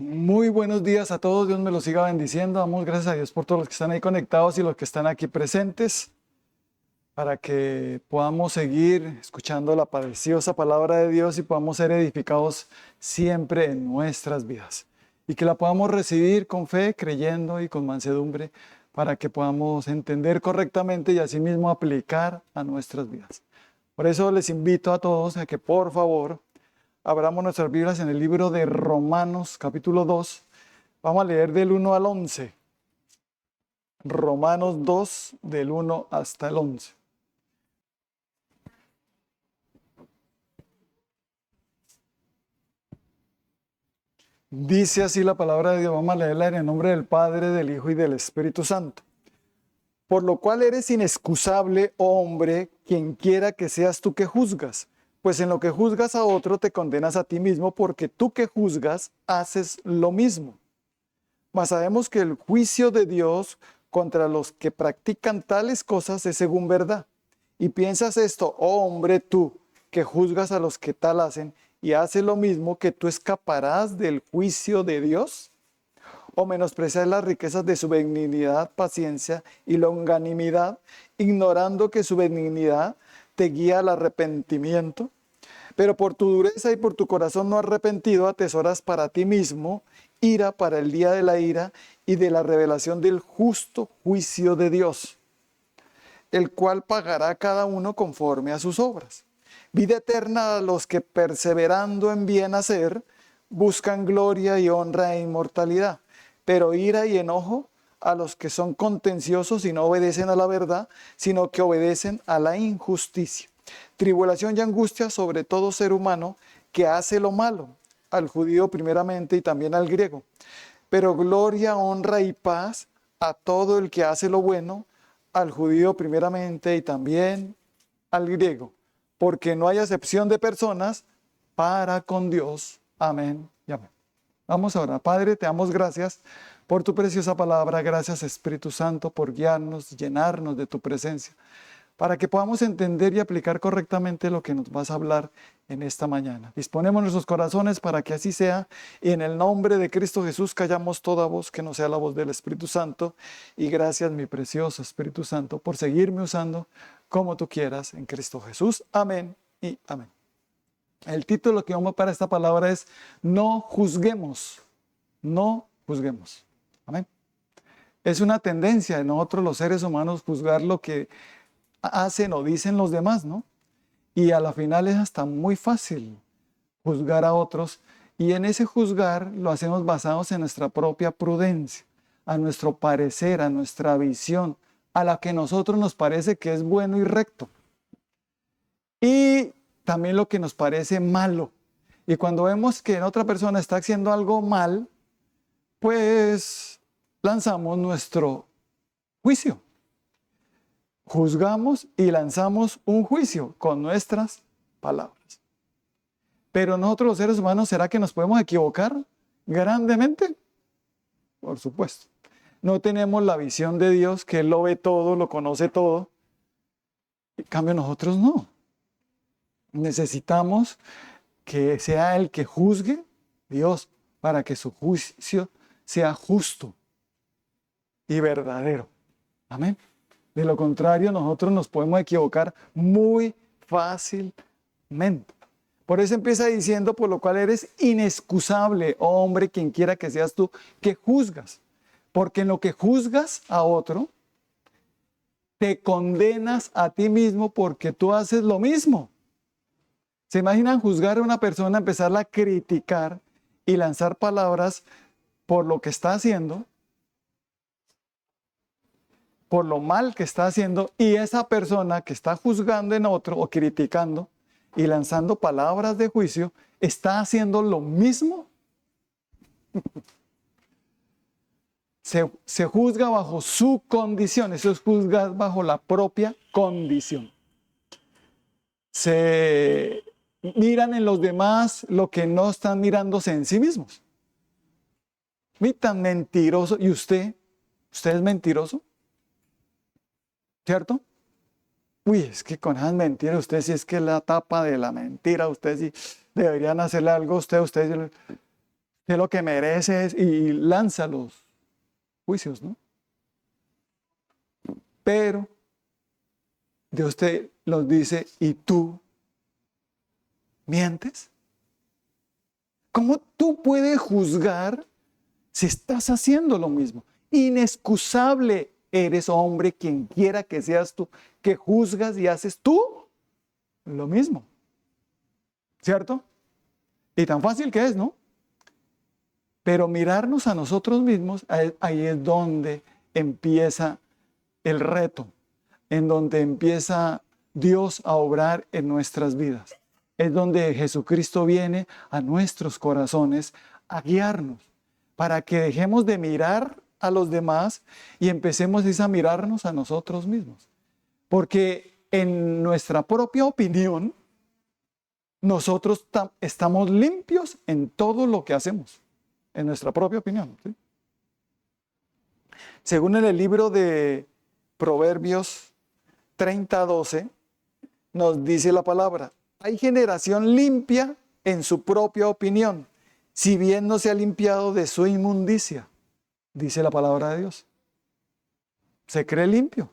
Muy buenos días a todos, Dios me los siga bendiciendo. Damos gracias a Dios por todos los que están ahí conectados y los que están aquí presentes para que podamos seguir escuchando la preciosa palabra de Dios y podamos ser edificados siempre en nuestras vidas. Y que la podamos recibir con fe, creyendo y con mansedumbre para que podamos entender correctamente y asimismo aplicar a nuestras vidas. Por eso les invito a todos a que por favor abramos nuestras Biblias en el libro de Romanos, capítulo 2. Vamos a leer del 1 al 11. Romanos 2, del 1 hasta el 11. Dice así la palabra de Dios. Vamos a leerla en el nombre del Padre, del Hijo y del Espíritu Santo. Por lo cual eres inexcusable, oh hombre, quien quiera que seas tú que juzgas. Pues en lo que juzgas a otro te condenas a ti mismo, porque tú que juzgas haces lo mismo. Mas sabemos que el juicio de Dios contra los que practican tales cosas es según verdad. Y piensas esto, oh hombre, tú que juzgas a los que tal hacen y haces lo mismo, que tú escaparás del juicio de Dios. ¿O menosprecias las riquezas de su benignidad, paciencia y longanimidad, ignorando que su benignidad te guía al arrepentimiento? Pero por tu dureza y por tu corazón no arrepentido atesoras para ti mismo ira para el día de la ira y de la revelación del justo juicio de Dios, el cual pagará a cada uno conforme a sus obras. Vida eterna a los que perseverando en bien hacer buscan gloria y honra e inmortalidad, pero ira y enojo a los que son contenciosos y no obedecen a la verdad, sino que obedecen a la injusticia. Tribulación y angustia sobre todo ser humano que hace lo malo, al judío primeramente y también al griego. Pero gloria, honra y paz a todo el que hace lo bueno, al judío primeramente y también al griego. Porque no hay acepción de personas para con Dios. Amén y amén. Vamos a orar. Padre, te damos gracias por tu preciosa palabra. Gracias, Espíritu Santo, por guiarnos, llenarnos de tu presencia, para que podamos entender y aplicar correctamente lo que nos vas a hablar en esta mañana. Disponemos nuestros corazones para que así sea, y en el nombre de Cristo Jesús callamos toda voz que no sea la voz del Espíritu Santo. Y gracias, mi precioso Espíritu Santo, por seguirme usando como tú quieras en Cristo Jesús. Amén y amén. El título que vamos para esta palabra es No juzguemos, no juzguemos. Amén. Es una tendencia de nosotros los seres humanos juzgar lo que hacen o dicen los demás, ¿no? Y a la final es hasta muy fácil juzgar a otros, y en ese juzgar lo hacemos basados en nuestra propia prudencia, a nuestro parecer, a nuestra visión, a la que a nosotros nos parece que es bueno y recto. Y también lo que nos parece malo. Y cuando vemos que en otra persona está haciendo algo mal, pues lanzamos nuestro juicio. Juzgamos y lanzamos un juicio con nuestras palabras. Pero nosotros los seres humanos, ¿será que nos podemos equivocar grandemente? Por supuesto. No tenemos la visión de Dios, que Él lo ve todo, lo conoce todo. En cambio, nosotros no. Necesitamos que sea el que juzgue, Dios, para que su juicio sea justo y verdadero. Amén. De lo contrario, nosotros nos podemos equivocar muy fácilmente. Por eso empieza diciendo, por lo cual eres inexcusable, oh hombre, quien quiera que seas tú, que juzgas. Porque en lo que juzgas a otro, te condenas a ti mismo porque tú haces lo mismo. ¿Se imaginan juzgar a una persona, empezarla a criticar y lanzar palabras por lo que está haciendo, por lo mal que está haciendo, y esa persona que está juzgando en otro o criticando y lanzando palabras de juicio, está haciendo lo mismo? Se juzga bajo su condición, eso es juzgar bajo la propia condición. Se miran en los demás lo que no están mirándose en sí mismos. ¿Y tan mentiroso? ¿Y usted es mentiroso? ¿Cierto? Uy, es que con esas mentiras, usted sí es que es la tapa de la mentira, usted sí deberían hacerle algo a usted de lo que mereces y lanza los juicios, ¿no? Pero Dios te los dice, ¿y tú mientes? ¿Cómo tú puedes juzgar si estás haciendo lo mismo? Inexcusable eres, hombre, quien quiera que seas tú, que juzgas y haces tú lo mismo. ¿Cierto? Y tan fácil que es, ¿no? Pero mirarnos a nosotros mismos, ahí es donde empieza el reto, en donde empieza Dios a obrar en nuestras vidas. Es donde Jesucristo viene a nuestros corazones a guiarnos, para que dejemos de mirar a los demás y empecemos a mirarnos a nosotros mismos. Porque en nuestra propia opinión, nosotros estamos limpios en todo lo que hacemos, en nuestra propia opinión, ¿sí? Según en el libro de Proverbios 30:12, nos dice la palabra: hay generación limpia en su propia opinión, si bien no se ha limpiado de su inmundicia, dice la palabra de Dios. Se cree limpio.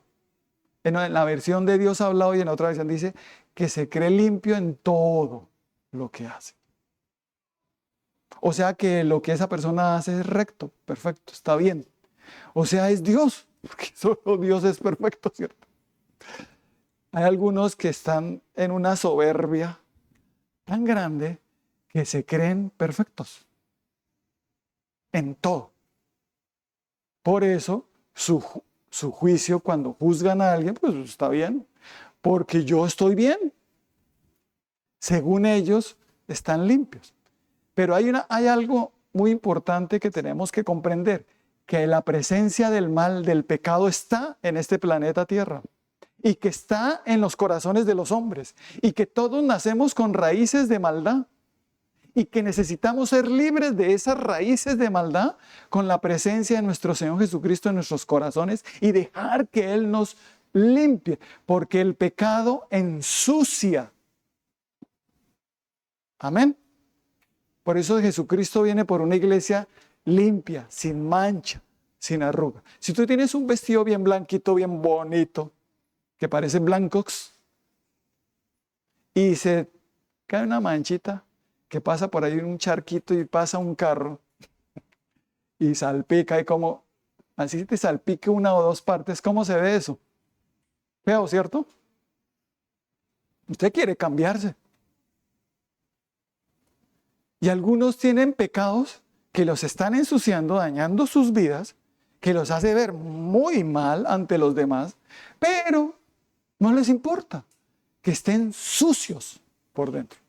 En la versión de Dios hablado y en otra versión dice que se cree limpio en todo lo que hace. O sea que lo que esa persona hace es recto, perfecto, está bien. O sea, es Dios, porque solo Dios es perfecto, ¿cierto? Hay algunos que están en una soberbia tan grande que se creen perfectos en todo. Por eso su juicio cuando juzgan a alguien, pues está bien, porque yo estoy bien. Según ellos, están limpios. Pero hay algo muy importante que tenemos que comprender, que la presencia del mal, del pecado, está en este planeta Tierra y que está en los corazones de los hombres y que todos nacemos con raíces de maldad y que necesitamos ser libres de esas raíces de maldad con la presencia de nuestro Señor Jesucristo en nuestros corazones y dejar que Él nos limpie, porque el pecado ensucia. Amén. Por eso Jesucristo viene por una iglesia limpia, sin mancha, sin arruga. Si tú tienes un vestido bien blanquito, bien bonito, que parece blancos, y se cae una manchita, que pasa por ahí un charquito y pasa un carro, y salpica, y como, así te salpique una o dos partes, ¿cómo se ve eso? Feo, ¿cierto? Usted quiere cambiarse. Y algunos tienen pecados que los están ensuciando, dañando sus vidas, que los hace ver muy mal ante los demás, pero no les importa que estén sucios por dentro.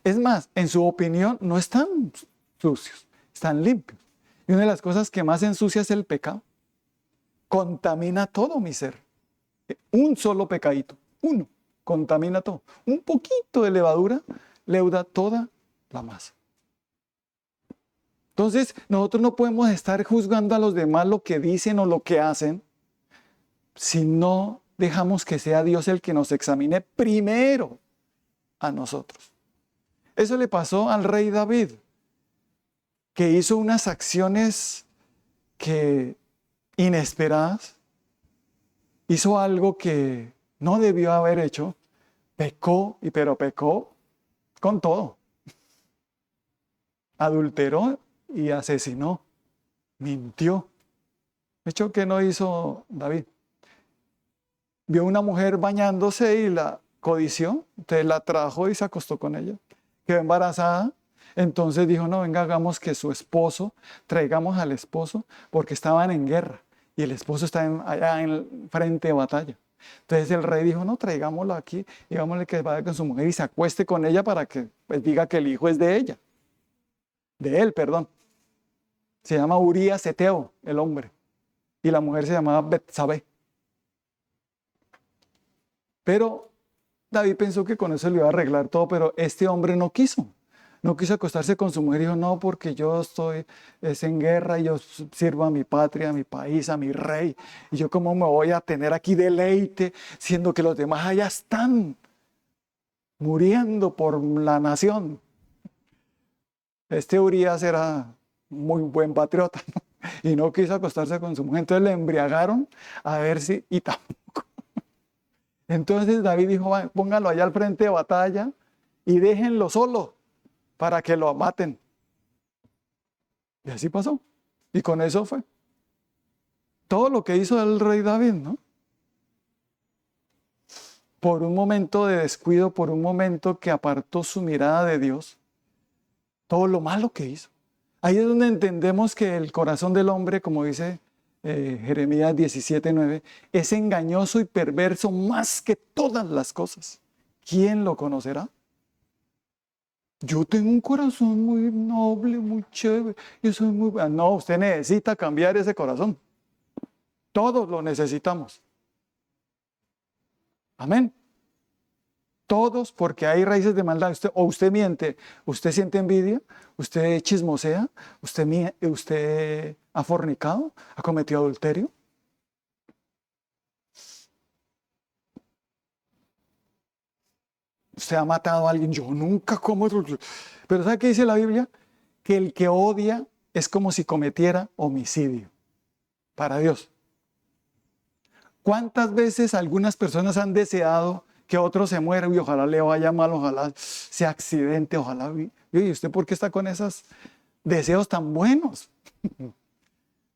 Es más, en su opinión no están sucios, están limpios. Y una de las cosas que más ensucia es el pecado. Contamina todo mi ser. Un solo pecadito, uno, contamina todo. Un poquito de levadura leuda toda la masa. Entonces, nosotros no podemos estar juzgando a los demás lo que dicen o lo que hacen si no dejamos que sea Dios el que nos examine primero a nosotros. Eso le pasó al rey David, que hizo unas acciones inesperadas, hizo algo que no debió haber hecho, pero pecó con todo. Adulteró y asesinó, mintió. Hecho que no hizo David. Vio una mujer bañándose y la codició, entonces la trajo y se acostó con ella. Quedó embarazada, entonces dijo, no, venga, hagamos que su esposo, traigamos al esposo, porque estaban en guerra y el esposo está allá en frente de batalla. Entonces el rey dijo, no, traigámoslo aquí, digámosle que vaya con su mujer y se acueste con ella para que pues, diga que el hijo es de ella. De él, perdón. Se llama Urías Eteo, el hombre. Y la mujer se llamaba Betsabé. Pero David pensó que con eso le iba a arreglar todo, pero este hombre no quiso. No quiso acostarse con su mujer y dijo, no, porque yo estoy en guerra y yo sirvo a mi patria, a mi país, a mi rey. Y yo cómo me voy a tener aquí deleite, siendo que los demás allá están muriendo por la nación. Este Urias era muy buen patriota, ¿no? Y no quiso acostarse con su mujer, entonces le embriagaron a ver si, y tampoco. Entonces David dijo, póngalo allá al frente de batalla y déjenlo solo para que lo maten. Y así pasó. Y con eso fue todo lo que hizo el rey David, ¿no? Por un momento de descuido, por un momento que apartó su mirada de Dios, todo lo malo que hizo. Ahí es donde entendemos que el corazón del hombre, como dice Jeremías 17:9, es engañoso y perverso más que todas las cosas. ¿Quién lo conocerá? Yo tengo un corazón muy noble, muy chévere, yo soy muy... No, usted necesita cambiar ese corazón. Todos lo necesitamos. Amén. Todos, porque hay raíces de maldad. Usted miente, usted siente envidia, usted chismosea, usted ha fornicado, ha cometido adulterio. Usted ha matado a alguien. Yo nunca como. Pero ¿sabe qué dice la Biblia? Que el que odia es como si cometiera homicidio para Dios. ¿Cuántas veces algunas personas han deseado que otro se muera y ojalá le vaya mal, ojalá se accidente, ojalá... ¿Y usted por qué está con esos deseos tan buenos?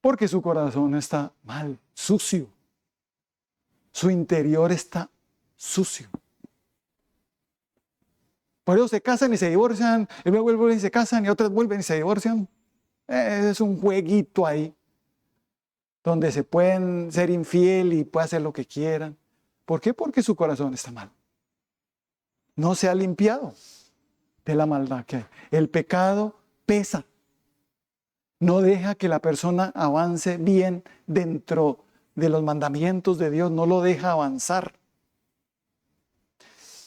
Porque su corazón está mal, sucio. Su interior está sucio. Por eso se casan y se divorcian, y luego vuelven y se casan y otras vuelven y se divorcian. Es un jueguito ahí, donde se pueden ser infiel y pueden hacer lo que quieran. ¿Por qué? Porque su corazón está mal. No se ha limpiado de la maldad que hay. El pecado pesa. No deja que la persona avance bien dentro de los mandamientos de Dios. No lo deja avanzar.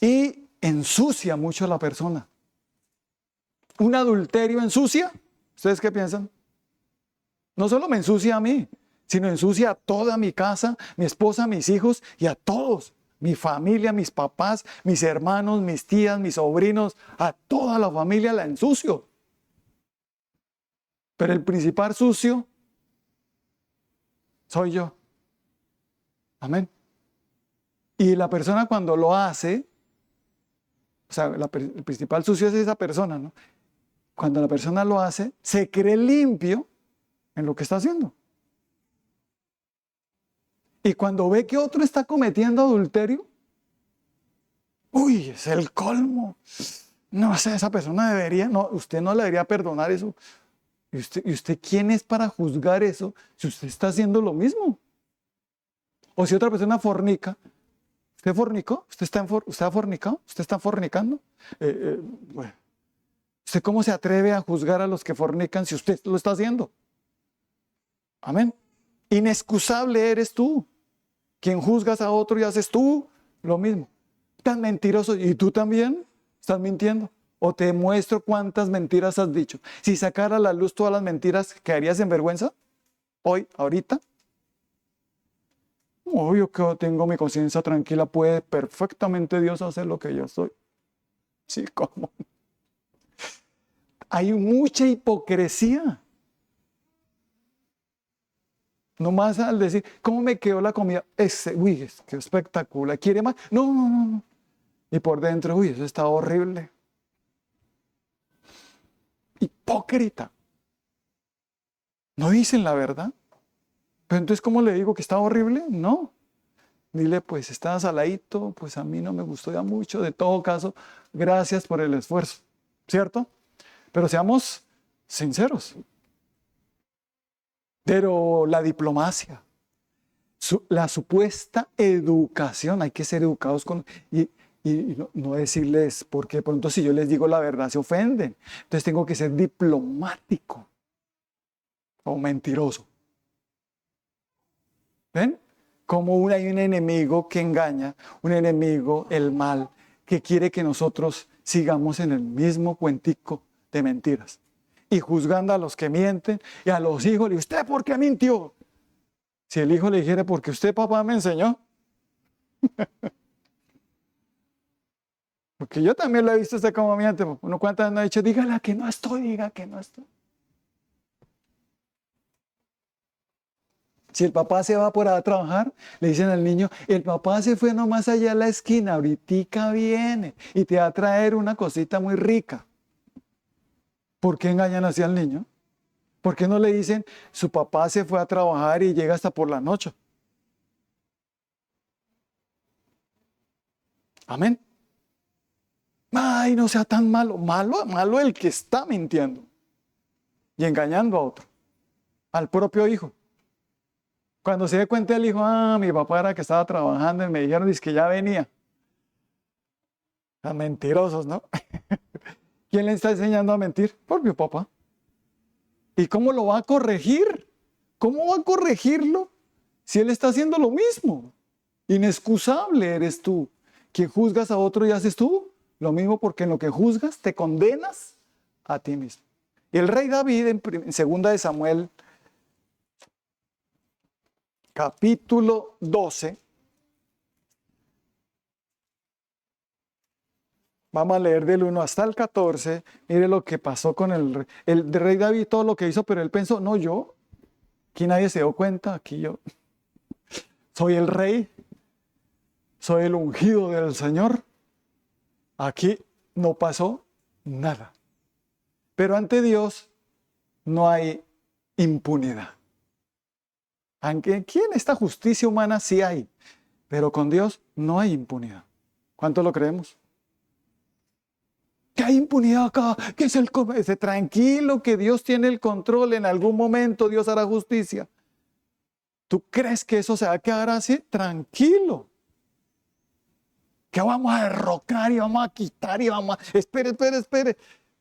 Y ensucia mucho a la persona. ¿Un adulterio ensucia? ¿Ustedes qué piensan? No solo me ensucia a mí, sino ensucia a toda mi casa, mi esposa, mis hijos y a todos. Mi familia, mis papás, mis hermanos, mis tías, mis sobrinos, a toda la familia la ensucio. Pero el principal sucio soy yo. Amén. Y la persona cuando lo hace, o sea, el principal sucio es esa persona, ¿no? Cuando la persona lo hace, se cree limpio en lo que está haciendo. Y cuando ve que otro está cometiendo adulterio, uy, es el colmo. No sé, esa persona debería, no, usted no le debería perdonar eso. ¿Y usted quién es para juzgar eso si usted está haciendo lo mismo? O si otra persona fornica, ¿usted fornicó? ¿Usted ha fornicado? ¿Usted está fornicando? Bueno, ¿usted cómo se atreve a juzgar a los que fornican si usted lo está haciendo? Amén. Inexcusable eres tú, quien juzgas a otro y haces tú lo mismo. Tan mentiroso. ¿Y tú también estás mintiendo? ¿O te muestro cuántas mentiras has dicho? Si sacara a la luz todas las mentiras, ¿quedarías en vergüenza? Hoy, ahorita. Obvio que tengo mi conciencia tranquila, puede perfectamente Dios hacer lo que yo soy. Sí, ¿cómo? Hay mucha hipocresía. Nomás al decir, ¿cómo me quedó la comida? Uy, qué espectacular. ¿Quiere más? No, no, no, no. Y por dentro, uy, eso está horrible. Hipócrita. No dicen la verdad. Pero entonces, ¿cómo le digo que está horrible? No. Dile, pues está saladito, pues a mí no me gustó ya mucho. De todo caso, gracias por el esfuerzo. ¿Cierto? Pero seamos sinceros. Pero la diplomacia, la supuesta educación, hay que ser educados con... Y no decirles, porque pronto si yo les digo la verdad se ofenden. Entonces tengo que ser diplomático o mentiroso. ¿Ven? Como hay un enemigo que engaña, un enemigo, el mal, que quiere que nosotros sigamos en el mismo cuentico de mentiras. Y juzgando a los que mienten y a los hijos, ¿y usted por qué mintió? Si el hijo le dijera, porque usted papá me enseñó. Porque yo también lo he visto usted como miente. Uno cuántas no ha dicho, dígala que no estoy, diga que no estoy. Si el papá se va por ahí a trabajar, le dicen al niño, el papá se fue nomás allá a la esquina, ahorita viene y te va a traer una cosita muy rica. ¿Por qué engañan así al niño? ¿Por qué no le dicen, su papá se fue a trabajar y llega hasta por la noche? Amén. Ay, no sea tan malo. Malo el que está mintiendo y engañando a otro, al propio hijo. Cuando se dé cuenta el hijo, mi papá era que estaba trabajando y me dijeron que ya venía. Tan mentirosos, ¿no? ¿Quién le está enseñando a mentir? Propio papá. ¿Y cómo lo va a corregir? ¿Cómo va a corregirlo si él está haciendo lo mismo? Inexcusable eres tú. Quien juzgas a otro y haces tú lo mismo, porque en lo que juzgas te condenas a ti mismo. Y el rey David en 2 de Samuel, capítulo 12, vamos a leer del 1 hasta el 14, mire lo que pasó con el rey David, todo lo que hizo, pero él pensó, no, yo, aquí nadie se dio cuenta, aquí yo soy el rey, soy el ungido del Señor, aquí no pasó nada. Pero ante Dios no hay impunidad. Aunque aquí en esta justicia humana sí hay, pero con Dios no hay impunidad. ¿Cuánto lo creemos? Que hay impunidad acá, que es tranquilo, que Dios tiene el control, en algún momento Dios hará justicia. ¿Tú crees que eso se va a quedar así? Tranquilo. Que vamos a derrocar y vamos a quitar y vamos a... Espere.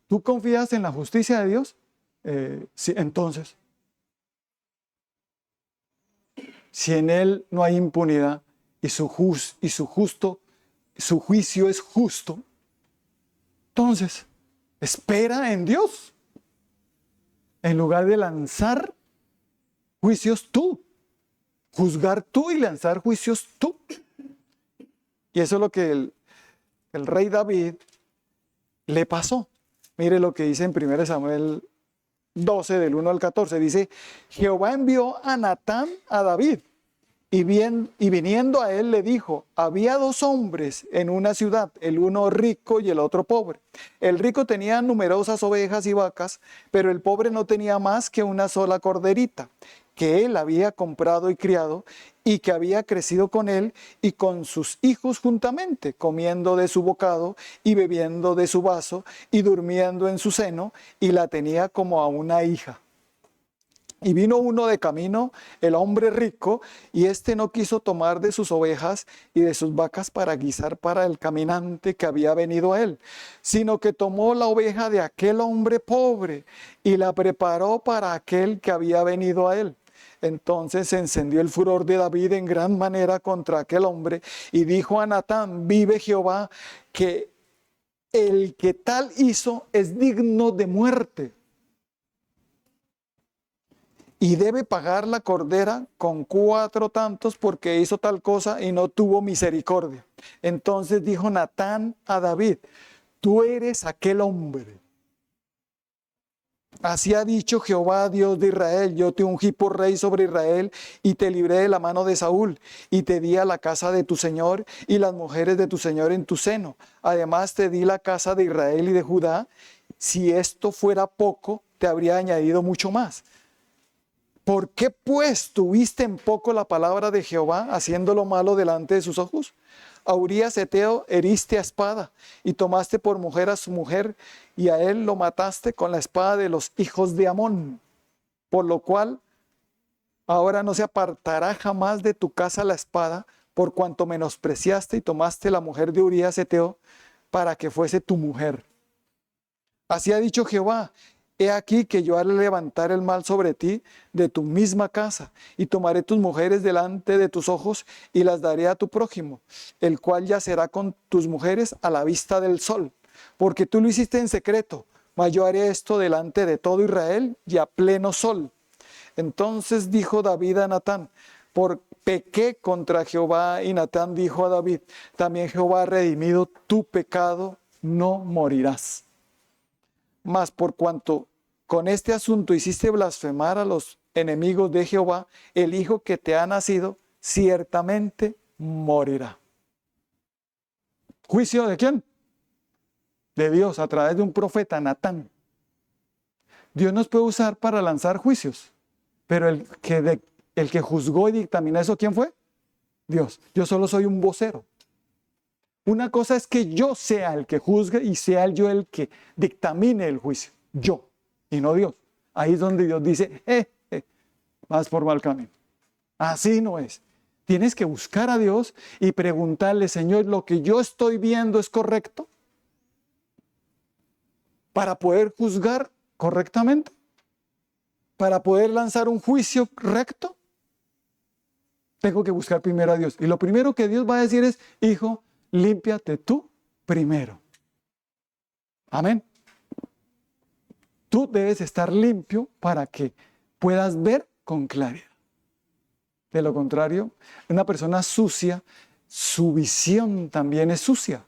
¿Tú confías en la justicia de Dios? Sí, entonces, si en Él no hay impunidad y su juicio es justo, entonces, espera en Dios, en lugar de lanzar juicios tú, juzgar tú y lanzar juicios tú. Y eso es lo que el rey David le pasó. Mire lo que dice en 1 Samuel 12, del 1 al 14. Dice, Jehová envió a Natán a David. Y viniendo a él le dijo, había 2 hombres en una ciudad, el uno rico y el otro pobre. El rico tenía numerosas ovejas y vacas, pero el pobre no tenía más que una sola corderita, que él había comprado y criado, y que había crecido con él y con sus hijos juntamente, comiendo de su bocado y bebiendo de su vaso y durmiendo en su seno, y la tenía como a una hija. Y vino uno de camino, el hombre rico, y éste no quiso tomar de sus ovejas y de sus vacas para guisar para el caminante que había venido a él, sino que tomó la oveja de aquel hombre pobre y la preparó para aquel que había venido a él. Entonces se encendió el furor de David en gran manera contra aquel hombre y dijo a Natán, vive Jehová, que el que tal hizo es digno de muerte. Y debe pagar la cordera con 4 tantos porque hizo tal cosa y no tuvo misericordia. Entonces dijo Natán a David, tú eres aquel hombre. Así ha dicho Jehová, Dios de Israel, yo te ungí por rey sobre Israel y te libré de la mano de Saúl y te di a la casa de tu señor y las mujeres de tu señor en tu seno. Además te di la casa de Israel y de Judá. Si esto fuera poco, te habría añadido mucho más. ¿Por qué pues tuviste en poco la palabra de Jehová, haciendo lo malo delante de sus ojos? A Urías Heteo heriste a espada, y tomaste por mujer a su mujer, y a él lo mataste con la espada de los hijos de Amón. Por lo cual, ahora no se apartará jamás de tu casa la espada, por cuanto menospreciaste y tomaste la mujer de Urías Heteo, para que fuese tu mujer. Así ha dicho Jehová, he aquí que yo haré levantar el mal sobre ti de tu misma casa, y tomaré tus mujeres delante de tus ojos, y las daré a tu prójimo, el cual yacerá con tus mujeres a la vista del sol, porque tú lo hiciste en secreto, mas yo haré esto delante de todo Israel y a pleno sol. Entonces dijo David a Natán, ¿por pequé contra Jehová. Y Natán dijo a David, también Jehová ha redimido tu pecado, no morirás. Mas por cuanto con este asunto hiciste blasfemar a los enemigos de Jehová, el hijo que te ha nacido ciertamente morirá. ¿Juicio de quién? De Dios, a través de un profeta, Natán. Dios nos puede usar para lanzar juicios, pero el que juzgó y dictaminó eso, ¿quién fue? Dios. Yo solo soy un vocero. Una cosa es que yo sea el que juzgue y sea yo el que dictamine el juicio. Yo, y no Dios. Ahí es donde Dios dice, vas por mal camino. Así no es. Tienes que buscar a Dios y preguntarle, Señor, ¿lo que yo estoy viendo es correcto? Para poder juzgar correctamente, para poder lanzar un juicio recto, tengo que buscar primero a Dios. Y lo primero que Dios va a decir es, hijo, límpiate tú primero. Amén. Tú debes estar limpio para que puedas ver con claridad. De lo contrario, una persona sucia, su visión también es sucia.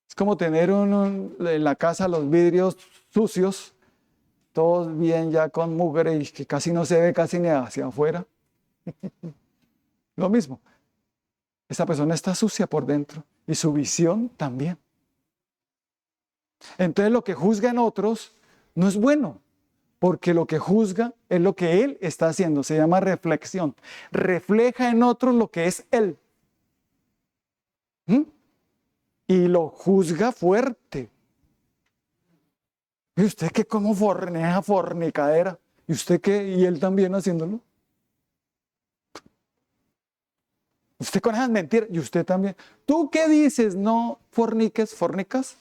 Es como tener en la casa los vidrios sucios, todos bien ya con mugre y que casi no se ve casi ni hacia afuera. Lo mismo. Esa persona está sucia por dentro y su visión también. Entonces lo que juzga en otros no es bueno, porque lo que juzga es lo que él está haciendo. Se llama reflexión. Refleja en otros lo que es él. Y lo juzga fuerte. ¿Y usted qué como forneja, fornicadera? ¿Y usted qué? ¿Y él también haciéndolo? Usted con esas mentiras, y usted también. ¿Tú qué dices? No forniques, fornicas.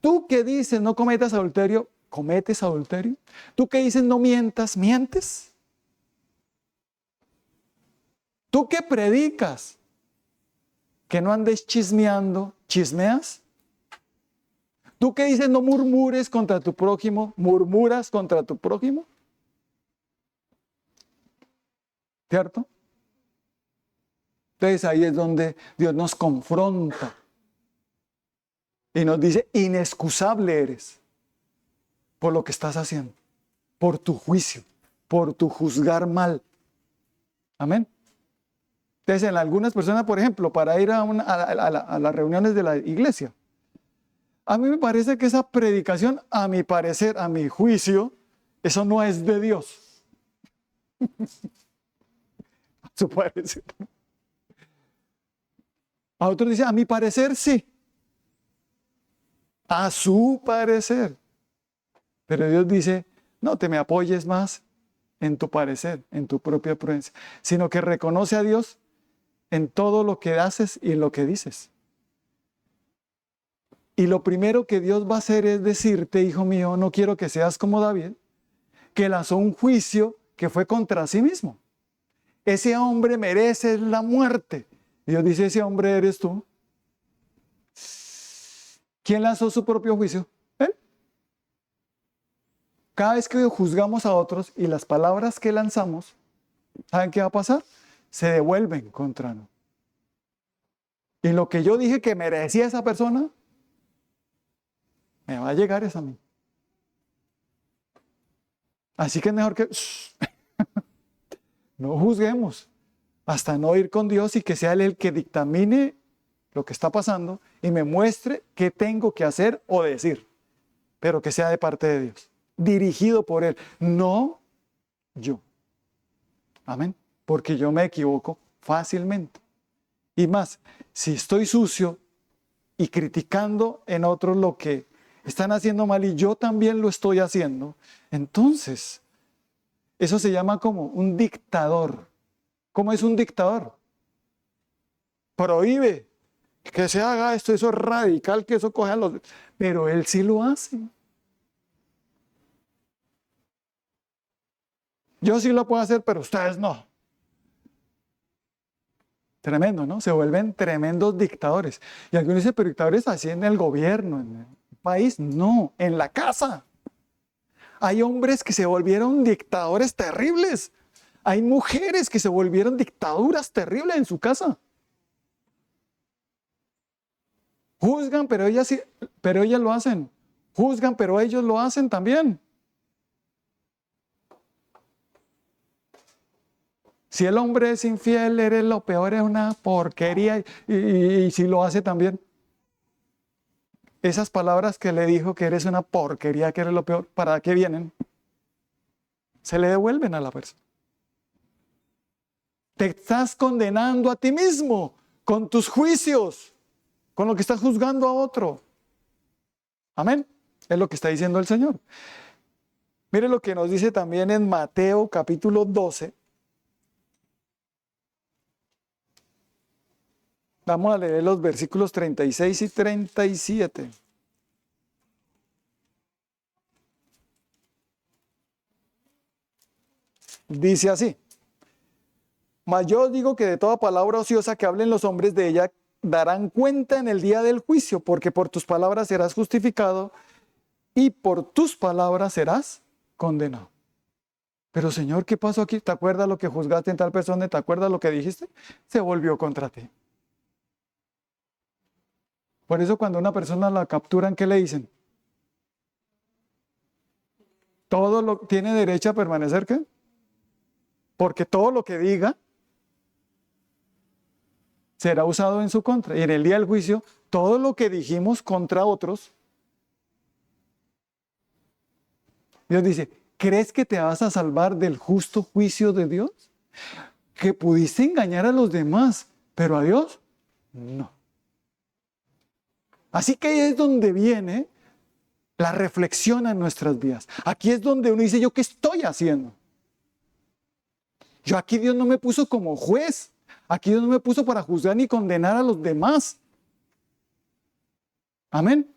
¿Tú qué dices? No cometas adulterio, cometes adulterio. ¿Tú qué dices? No mientas, mientes. ¿Tú qué predicas? Que no andes chismeando, chismeas. ¿Tú qué dices? No murmures contra tu prójimo, murmuras contra tu prójimo. ¿Cierto? Entonces ahí es donde Dios nos confronta y nos dice, inexcusable eres por lo que estás haciendo, por tu juicio, por tu juzgar mal. Amén. Entonces en algunas personas, por ejemplo, para ir a las reuniones de la iglesia, a mí me parece que esa predicación, a mi parecer, a mi juicio, eso no es de Dios. A su parecer. A otros dicen, a mi parecer sí. A su parecer. Pero Dios dice, no te me apoyes más en tu parecer, en tu propia prudencia, sino que reconoce a Dios en todo lo que haces y en lo que dices. Y lo primero que Dios va a hacer es decirte, hijo mío, no quiero que seas como David, que lanzó un juicio que fue contra sí mismo. Ese hombre merece la muerte. Dios dice, ese hombre eres tú. ¿Quién lanzó su propio juicio? Él. Cada vez que juzgamos a otros y las palabras que lanzamos, ¿saben qué va a pasar? Se devuelven contra nosotros. Y lo que yo dije que merecía esa persona, me va a llegar esa a mí. Así que es mejor que no juzguemos hasta no ir con Dios y que sea Él el que dictamine lo que está pasando y me muestre qué tengo que hacer o decir, pero que sea de parte de Dios, dirigido por Él, no yo. Amén. Porque yo me equivoco fácilmente. Y más, si estoy sucio y criticando en otros lo que están haciendo mal y yo también lo estoy haciendo, entonces eso se llama como un dictador. ¿Cómo es un dictador? Prohíbe que se haga esto, eso es radical, que eso coge a los... Pero él sí lo hace. Yo sí lo puedo hacer, pero ustedes no. Tremendo, ¿no? Se vuelven tremendos dictadores. Y algunos dicen, pero dictadores así en el gobierno, en el país. No, en la casa. Hay hombres que se volvieron dictadores terribles. Hay mujeres que se volvieron dictaduras terribles en su casa. Juzgan, pero ellas lo hacen. Juzgan, pero ellos lo hacen también. Si el hombre es infiel, eres lo peor, es una porquería. Y si lo hace también. Esas palabras que le dijo que eres una porquería, que eres lo peor, ¿para qué vienen? Se le devuelven a la persona. Te estás condenando a ti mismo con tus juicios, con lo que estás juzgando a otro. Amén. Es lo que está diciendo el Señor. Mire lo que nos dice también en Mateo capítulo 12. Vamos a leer los versículos 36 y 37. Dice así: mas yo os digo que de toda palabra ociosa que hablen los hombres de ella, darán cuenta en el día del juicio, porque por tus palabras serás justificado y por tus palabras serás condenado. Pero Señor, ¿qué pasó aquí? ¿Te acuerdas lo que juzgaste en tal persona? ¿Te acuerdas lo que dijiste? Se volvió contra ti. Por eso cuando una persona la capturan, ¿qué le dicen? Todo lo tiene derecho a permanecer, ¿qué? Porque todo lo que diga será usado en su contra. Y en el día del juicio, todo lo que dijimos contra otros, Dios dice, ¿crees que te vas a salvar del justo juicio de Dios? Que pudiste engañar a los demás, pero a Dios, no. Así que ahí es donde viene la reflexión en nuestras vidas. Aquí es donde uno dice, ¿yo qué estoy haciendo? Yo aquí Dios no me puso como juez. Aquí Dios no me puso para juzgar ni condenar a los demás. Amén.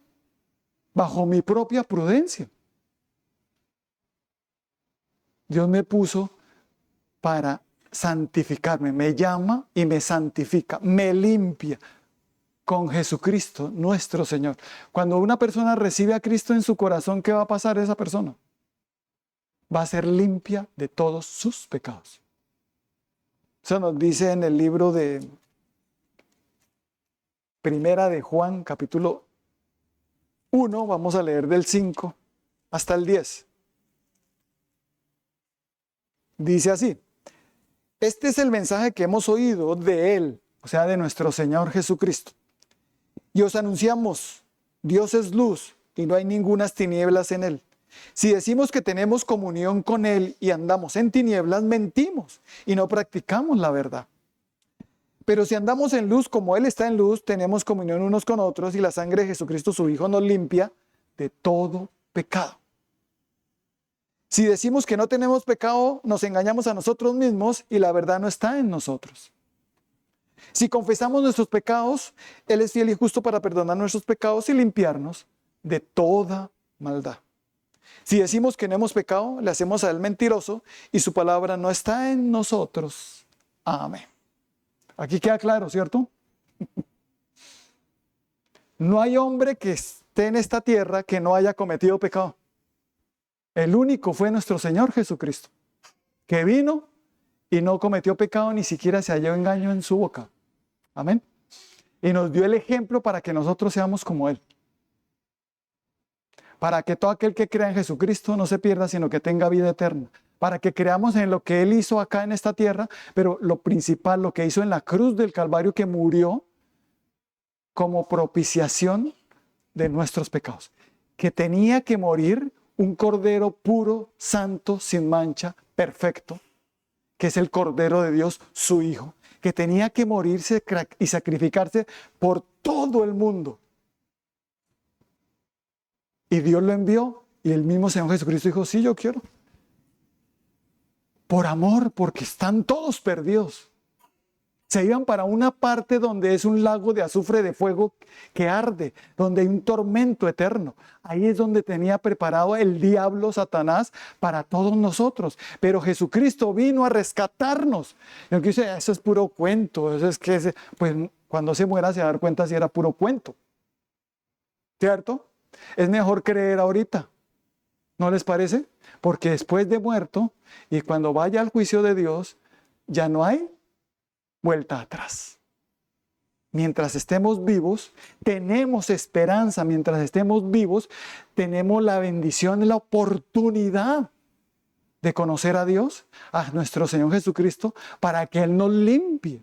Bajo mi propia prudencia. Dios me puso para santificarme. Me llama y me santifica. Me limpia con Jesucristo, nuestro Señor. Cuando una persona recibe a Cristo en su corazón, ¿qué va a pasar a esa persona? Va a ser limpia de todos sus pecados. Eso nos dice en el libro de Primera de Juan, capítulo 1, vamos a leer del 5 hasta el 10. Dice así: este es el mensaje que hemos oído de Él, o sea, de nuestro Señor Jesucristo. Y os anunciamos, Dios es luz y no hay ningunas tinieblas en Él. Si decimos que tenemos comunión con Él y andamos en tinieblas, mentimos y no practicamos la verdad. Pero si andamos en luz como Él está en luz, tenemos comunión unos con otros y la sangre de Jesucristo, su Hijo, nos limpia de todo pecado. Si decimos que no tenemos pecado, nos engañamos a nosotros mismos y la verdad no está en nosotros. Si confesamos nuestros pecados, Él es fiel y justo para perdonar nuestros pecados y limpiarnos de toda maldad. Si decimos que no hemos pecado, le hacemos a Él mentiroso y su palabra no está en nosotros. Amén. Aquí queda claro, ¿cierto? No hay hombre que esté en esta tierra que no haya cometido pecado. El único fue nuestro Señor Jesucristo, que vino y no cometió pecado, ni siquiera se halló engaño en su boca. Amén. Y nos dio el ejemplo para que nosotros seamos como Él. Para que todo aquel que crea en Jesucristo no se pierda, sino que tenga vida eterna. Para que creamos en lo que Él hizo acá en esta tierra, pero lo principal, lo que hizo en la cruz del Calvario, que murió como propiciación de nuestros pecados. Que tenía que morir un cordero puro, santo, sin mancha, perfecto, que es el Cordero de Dios, su Hijo, que tenía que morirse y sacrificarse por todo el mundo. Y Dios lo envió y el mismo Señor Jesucristo dijo, sí, yo quiero. Por amor, porque están todos perdidos. Se iban para una parte donde es un lago de azufre de fuego que arde, donde hay un tormento eterno. Ahí es donde tenía preparado el diablo, Satanás, para todos nosotros. Pero Jesucristo vino a rescatarnos. Y aunque dice, eso es puro cuento, eso es que, pues cuando se muera se va a dar cuenta si era puro cuento. ¿Cierto? Es mejor creer ahorita. ¿No les parece? Porque después de muerto y cuando vaya al juicio de Dios, ya no hay vuelta atrás. Mientras estemos vivos, tenemos esperanza. Mientras estemos vivos, tenemos la bendición y la oportunidad de conocer a Dios, a nuestro Señor Jesucristo, para que Él nos limpie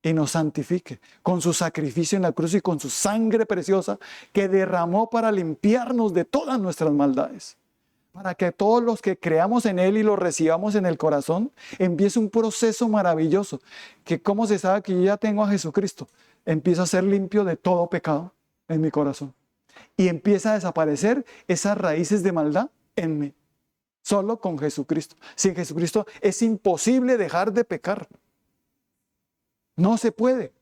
y nos santifique con su sacrificio en la cruz y con su sangre preciosa que derramó para limpiarnos de todas nuestras maldades. Para que todos los que creamos en Él y lo recibamos en el corazón, empiece un proceso maravilloso. Que ¿cómo se sabe que yo ya tengo a Jesucristo? Empiezo a ser limpio de todo pecado en mi corazón. Y empieza a desaparecer esas raíces de maldad en mí. Solo con Jesucristo. Sin Jesucristo es imposible dejar de pecar. No se puede.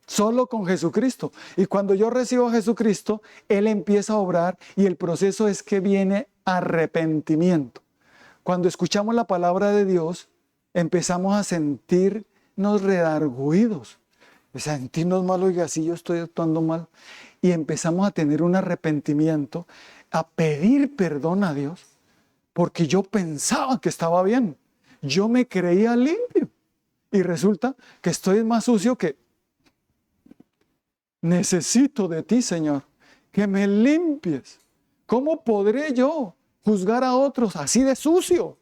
Solo con Jesucristo. Y cuando yo recibo a Jesucristo, Él empieza a obrar y el proceso es que viene arrepentimiento. Cuando escuchamos la palabra de Dios, empezamos a sentirnos redarguidos, a sentirnos mal, oiga, si yo estoy actuando mal. Y empezamos a tener un arrepentimiento, a pedir perdón a Dios, porque yo pensaba que estaba bien. Yo me creía limpio. Y resulta que estoy más sucio que... Necesito de ti, Señor, que me limpies. ¿Cómo podré yo juzgar a otros así de sucio?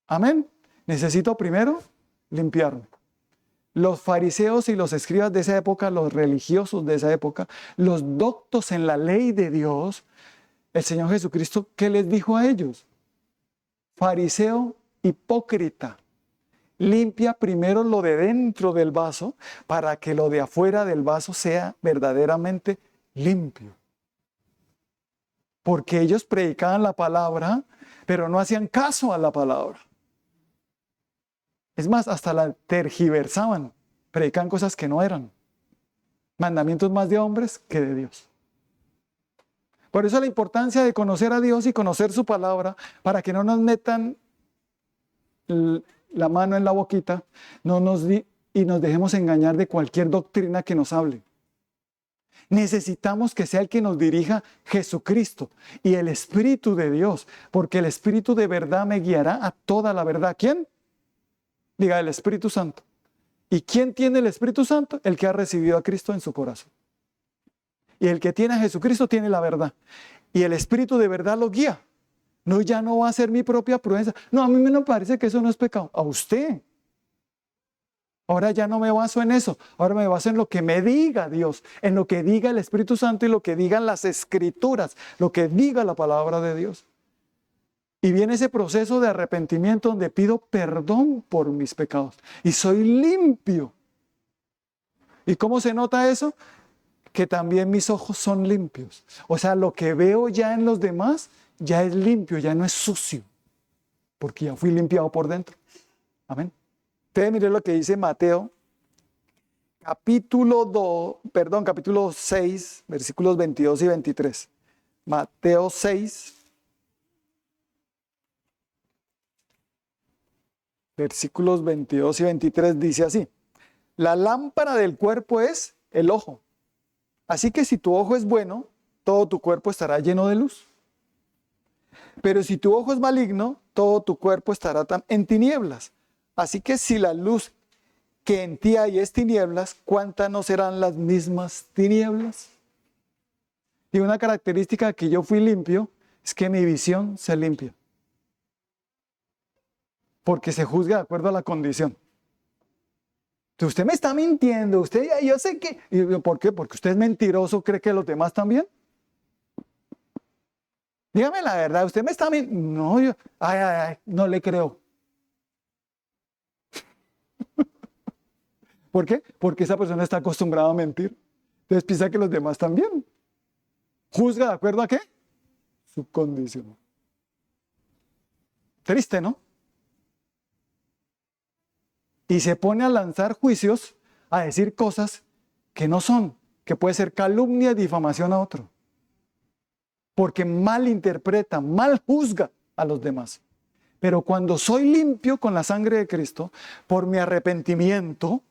Amén. Necesito primero limpiarme. Los fariseos y los escribas de esa época, los religiosos de esa época, los doctos en la ley de Dios, el Señor Jesucristo, ¿qué les dijo a ellos? Fariseo hipócrita. Limpia primero lo de dentro del vaso para que lo de afuera del vaso sea verdaderamente limpio. Porque ellos predicaban la palabra, pero no hacían caso a la palabra. Es más, hasta la tergiversaban, predicaban cosas que no eran. Mandamientos más de hombres que de Dios. Por eso la importancia de conocer a Dios y conocer su palabra, para que no nos metan la mano en la boquita y nos dejemos engañar de cualquier doctrina que nos hable. Necesitamos que sea el que nos dirija Jesucristo y el Espíritu de Dios, porque el Espíritu de verdad me guiará a toda la verdad. ¿Quién? Diga, el Espíritu Santo. ¿Y quién tiene el Espíritu Santo? El que ha recibido a Cristo en su corazón. Y el que tiene a Jesucristo tiene la verdad. Y el Espíritu de verdad lo guía. No, ya no va a ser mi propia prudencia. No, a mí me parece que eso no es pecado. A usted. Ahora ya no me baso en eso. Ahora me baso en lo que me diga Dios, en lo que diga el Espíritu Santo y lo que digan las Escrituras, lo que diga la palabra de Dios. Y viene ese proceso de arrepentimiento donde pido perdón por mis pecados. Y soy limpio. ¿Y cómo se nota eso? Que también mis ojos son limpios. O sea, lo que veo ya en los demás ya es limpio, ya no es sucio, porque ya fui limpiado por dentro. Amén. Ustedes miren lo que dice Mateo, capítulo 6, versículos 22 y 23. Mateo 6, versículos 22 y 23 dice así: la lámpara del cuerpo es el ojo. Así que si tu ojo es bueno, todo tu cuerpo estará lleno de luz. Pero si tu ojo es maligno, todo tu cuerpo estará en tinieblas. Así que si la luz que en ti hay es tinieblas, ¿cuántas no serán las mismas tinieblas? Y una característica que yo fui limpio es que mi visión se limpia. Porque se juzga de acuerdo a la condición. Entonces, usted me está mintiendo, yo sé que... ¿Por qué? Porque usted es mentiroso, ¿cree que los demás también? Dígame la verdad, usted me está mintiendo. No, no le creo. ¿Por qué? Porque esa persona está acostumbrada a mentir. Entonces piensa que los demás también. ¿Juzga de acuerdo a qué? Su condición. Triste, ¿no? Y se pone a lanzar juicios, a decir cosas que no son, que puede ser calumnia y difamación a otro. Porque mal interpreta, mal juzga a los demás. Pero cuando soy limpio con la sangre de Cristo, por mi arrepentimiento,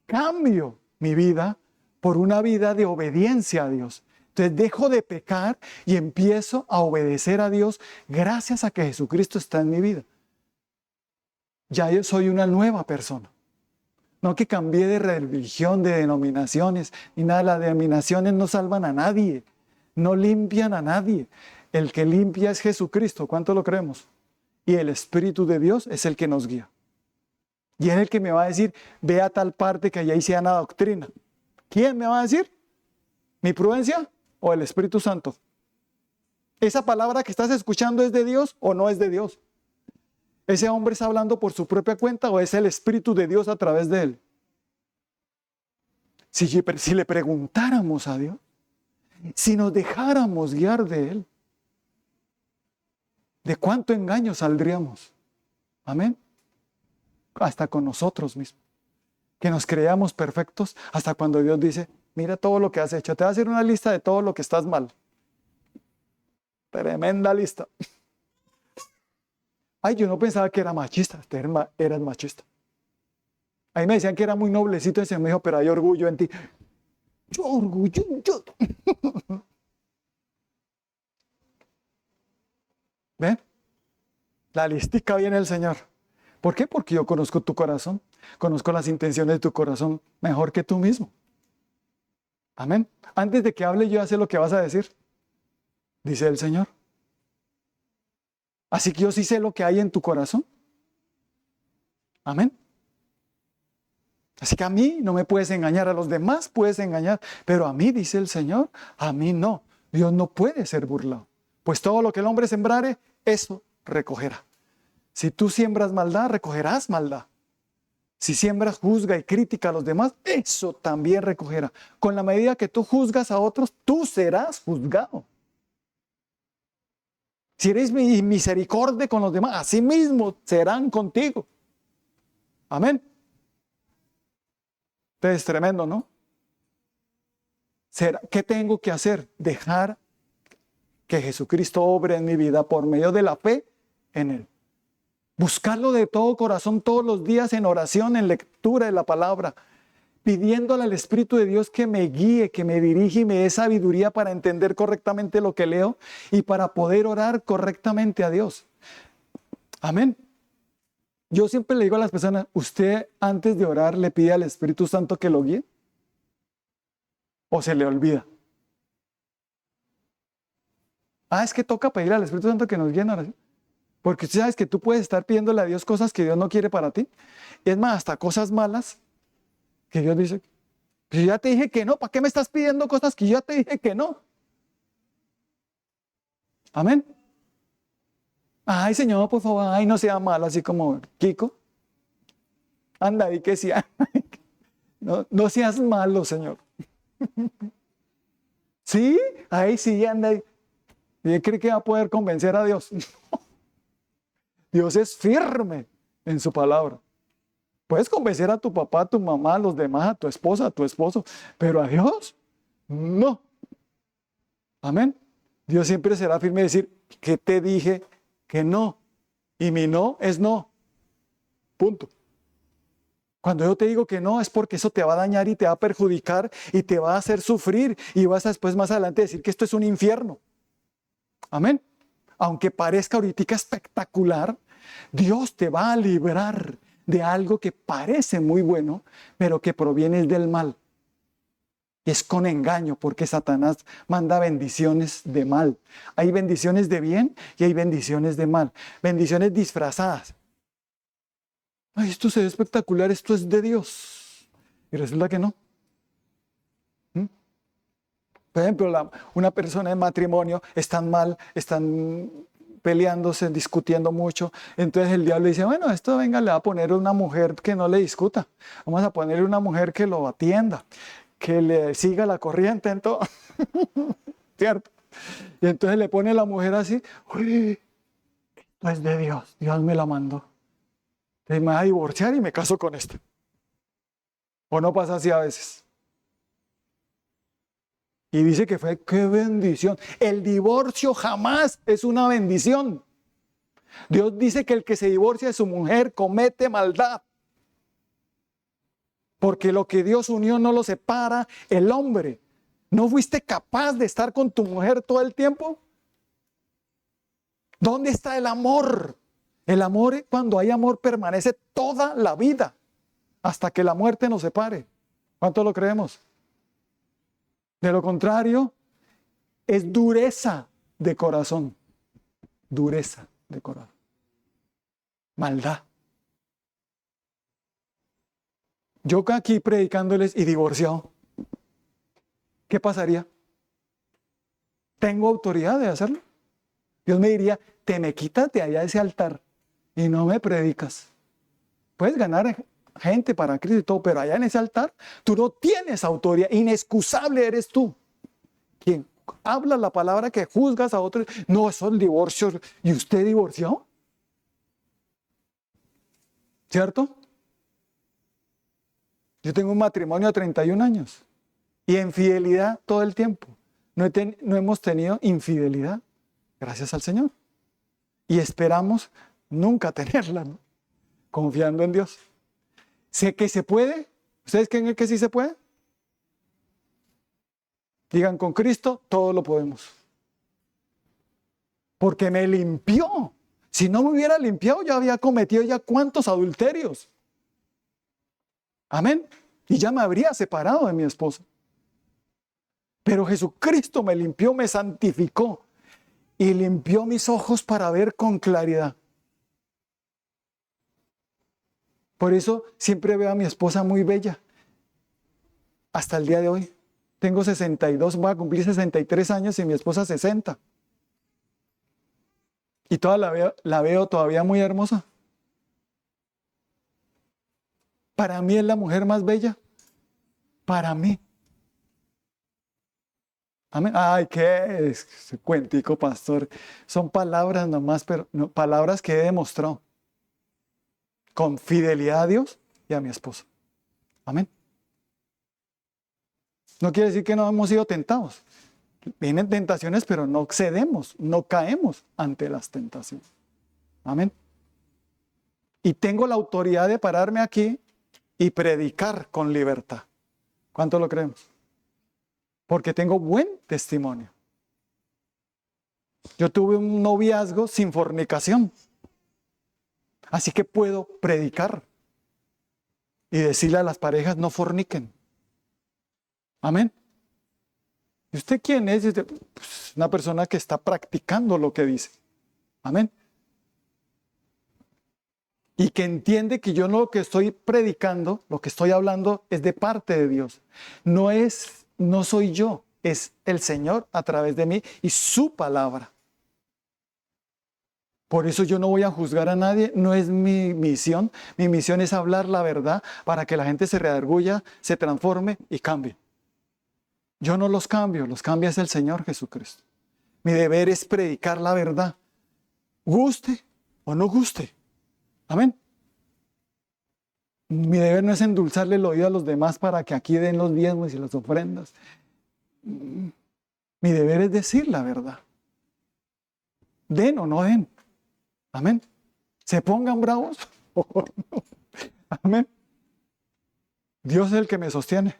cambio mi vida por una vida de obediencia a Dios. Entonces dejo de pecar y empiezo a obedecer a Dios gracias a que Jesucristo está en mi vida. Ya yo soy una nueva persona. No que cambié de religión, de denominaciones, ni nada. Las denominaciones no salvan a nadie, no limpian a nadie. El que limpia es Jesucristo. ¿Cuánto lo creemos? Y el Espíritu de Dios es el que nos guía. Y es el que me va a decir, ve a tal parte que allá hice una doctrina. ¿Quién me va a decir? ¿Mi prudencia o el Espíritu Santo? ¿Esa palabra que estás escuchando es de Dios o no es de Dios? ¿Ese hombre está hablando por su propia cuenta o es el Espíritu de Dios a través de él? Si le preguntáramos a Dios, si nos dejáramos guiar de él, ¿de cuánto engaño saldríamos? Amén. Hasta con nosotros mismos. Que nos creamos perfectos hasta cuando Dios dice, mira todo lo que has hecho. Te voy a hacer una lista de todo lo que estás mal. Tremenda lista. Ay, yo no pensaba que era machista. Eras machista. Ahí me decían que era muy noblecito y se me dijo, pero hay orgullo en ti. Yo orgullo. ¿Ven? La listica viene el Señor. ¿Por qué? Porque yo conozco tu corazón. Conozco las intenciones de tu corazón mejor que tú mismo. Amén. Antes de que hable yo ya sé lo que vas a decir. Dice el Señor. Así que yo sí sé lo que hay en tu corazón. Amén. Así que a mí no me puedes engañar, a los demás puedes engañar, pero a mí, dice el Señor, a mí no. Dios no puede ser burlado. Pues todo lo que el hombre sembrare, eso recogerá. Si tú siembras maldad, recogerás maldad. Si siembras juzga y crítica a los demás, eso también recogerá. Con la medida que tú juzgas a otros, tú serás juzgado. Si eres misericordia con los demás, así mismo serán contigo. Amén. Entonces, tremendo, ¿no? ¿Qué tengo que hacer? Dejar que Jesucristo obre en mi vida por medio de la fe en Él. Buscarlo de todo corazón todos los días en oración, en lectura de la palabra, pidiéndole al Espíritu de Dios que me guíe, que me dirija y me dé sabiduría para entender correctamente lo que leo y para poder orar correctamente a Dios. Amén. Yo siempre le digo a las personas, ¿usted antes de orar le pide al Espíritu Santo que lo guíe? ¿O se le olvida? Es que toca pedir al Espíritu Santo que nos guíe en oración. Porque tú sabes que tú puedes estar pidiéndole a Dios cosas que Dios no quiere para ti. Es más, hasta cosas malas que Dios dice, pues yo ya te dije que no, ¿para qué me estás pidiendo cosas que yo ya te dije que no? Amén. Ay, Señor, por favor, ay, no sea malo, así como Kiko. Anda, di que sí. No seas malo, Señor. ¿Sí? Ay, sí, anda. ¿Y cree que va a poder convencer a Dios? Dios es firme en su palabra. Puedes convencer a tu papá, a tu mamá, a los demás, a tu esposa, a tu esposo, pero a Dios, no. Amén. Dios siempre será firme y decir, que te dije que no. Y mi no es no. Punto. Cuando yo te digo que no, es porque eso te va a dañar y te va a perjudicar y te va a hacer sufrir y vas a después más adelante decir que esto es un infierno. Amén. Aunque parezca ahorita espectacular, Dios te va a librar de algo que parece muy bueno, pero que proviene del mal. Es con engaño, porque Satanás manda bendiciones de mal. Hay bendiciones de bien y hay bendiciones de mal. Bendiciones disfrazadas. Ay, esto se ve espectacular, esto es de Dios. Y resulta que no. Por ejemplo, una persona en matrimonio están mal, están peleándose, discutiendo mucho. Entonces el diablo dice, bueno, esto venga, le va a poner una mujer que no le discuta. Vamos a ponerle una mujer que lo atienda, que le siga la corriente en todo. ¿Cierto? Y entonces le pone la mujer así, uy, esto es de Dios, Dios me la mandó. Entonces me va a divorciar y me caso con este. ¿O no pasa así a veces? Y dice que fue, qué bendición. El divorcio jamás es una bendición. Dios dice que el que se divorcia de su mujer comete maldad. Porque lo que Dios unió no lo separa el hombre. ¿No fuiste capaz de estar con tu mujer todo el tiempo? ¿Dónde está el amor? El amor, cuando hay amor, permanece toda la vida, hasta que la muerte nos separe. ¿Cuánto lo creemos? De lo contrario, es dureza de corazón. Dureza de corazón. Maldad. Yo aquí predicándoles y divorciado, ¿qué pasaría? ¿Tengo autoridad de hacerlo? Dios me diría, te me quitas de allá ese altar y no me predicas. Puedes ganar gente para Cristo y todo, pero allá en ese altar tú no tienes autoridad. Inexcusable eres tú. ¿Quién habla la palabra que juzgas a otros? No, son divorcios. ¿Y usted divorció? ¿Cierto? Yo tengo un matrimonio de 31 años y infidelidad todo el tiempo. No hemos tenido infidelidad, gracias al Señor. Y esperamos nunca tenerla, ¿no? Confiando en Dios. Sé que se puede. ¿Ustedes creen que sí se puede? Digan, con Cristo todo lo podemos. Porque me limpió. Si no me hubiera limpiado, yo había cometido ya cuántos adulterios. Amén. Y ya me habría separado de mi esposo. Pero Jesucristo me limpió, me santificó y limpió mis ojos para ver con claridad. Por eso siempre veo a mi esposa muy bella. Hasta el día de hoy. Tengo 62, voy a cumplir 63 años y mi esposa 60. Y la veo todavía muy hermosa. Para mí es la mujer más bella. Para mí. Amén. Ay, ¿qué es? Ese cuentico, pastor. Son palabras nomás, pero no, palabras que he demostrado. Con fidelidad a Dios y a mi esposa. Amén. No quiere decir que no hemos sido tentados. Vienen tentaciones, pero no cedemos, no caemos ante las tentaciones. Amén. Y tengo la autoridad de pararme aquí y predicar con libertad. ¿Cuánto lo creemos? Porque tengo buen testimonio. Yo tuve un noviazgo sin fornicación. Así que puedo predicar y decirle a las parejas, no forniquen. Amén. ¿Y usted quién es? Pues una persona que está practicando lo que dice. Amén. Y que entiende que yo no lo que estoy predicando, lo que estoy hablando es de parte de Dios. No soy yo, es el Señor a través de mí y su palabra. Por eso yo no voy a juzgar a nadie, no es mi misión. Mi misión es hablar la verdad para que la gente se redarguya, se transforme y cambie. Yo no los cambio, los cambia es el Señor Jesucristo. Mi deber es predicar la verdad, guste o no guste. Amén. Mi deber no es endulzarle el oído a los demás para que aquí den los diezmos y las ofrendas. Mi deber es decir la verdad. Den o no den. Amén. ¿Se pongan bravos? No. Amén. Dios es el que me sostiene.